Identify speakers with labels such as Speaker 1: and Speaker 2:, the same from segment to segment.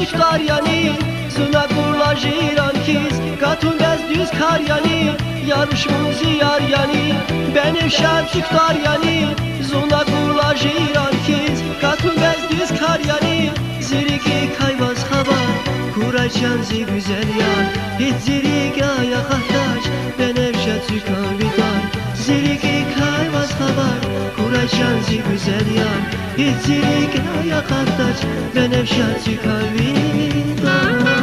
Speaker 1: çüktar yani Zuna kurla jiran kiz Katun bez düz kar yani Yarışmamızı yar yani Benim şer çüktar yani Zuna kurla jiran kiz Katun bez düz kar yani Ziriki kayvaz haber Kuracağım zi güzel yar Hiç zirik aya kahtaş Benim şer çüktar vidan Ziriki kayvaz haber Kuracağım zi güzel yar Hiç zirik aya kahtaş Benim şer çüktar vidan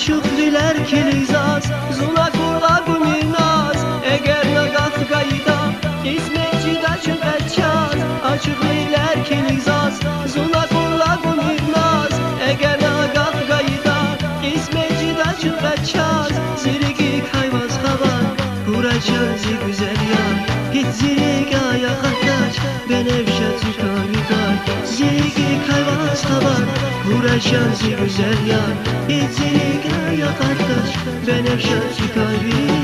Speaker 1: Çukliler kilizaz Zula kurla guminaz Eğer nagat gayda İsmetçi da çöpetçaz Açıkliler kilizaz Zula kurla guminaz Eğer nagat gayda İsmetçi da çöpetçaz Zirigi kayvaz haber Kuracağız güzel yar Hiç zirig aya kahtaç Ben evşe çıkar yutar Zirigi kayvaz haber Kuracağız güzel yar Hiç zirig aya kahtaç Ben evşe çıkar yutar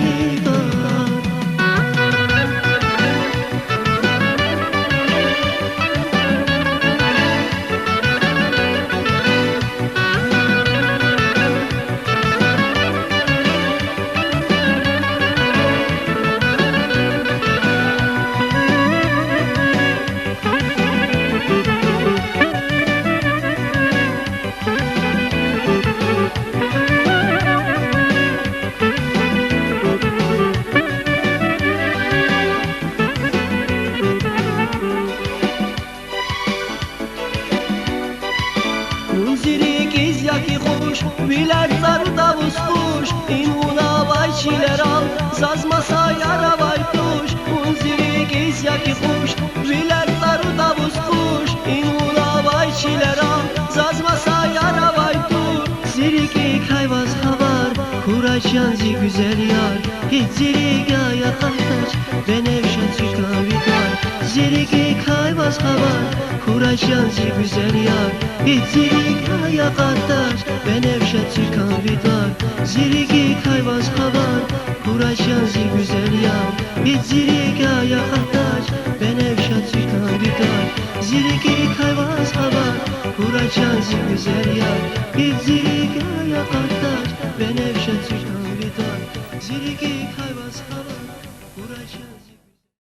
Speaker 1: Zirigiz yaki hoş Biler zarı davuz kuş İnuna vay çiler al Zazmasa yara vay tuş Zirigiz yaki hoş Biler zarı davuz kuş İnuna vay çiler al Zazmasa yara vay tuş Zirigi kayvaz haber Kuracağın zi güzel yar Hiç zirigi aya kahtaç Ben evşen çıkan vidar Zirigi kayvaz haber Kuracağın zi güzel yar Hiç zirigi aya kahtaç Ben evşen çıkan vidar Zirigi kayvaz haber Kuracağın zi güzel yar Hiç zirigi aya kahtaç Ben evşen çıkan vidar Zirigi kayvaz haber Kuracağın zi güzel yar Hiç zirigi aya kahtaç Ben evşen çıkan vidar Zirigi kayvaz haber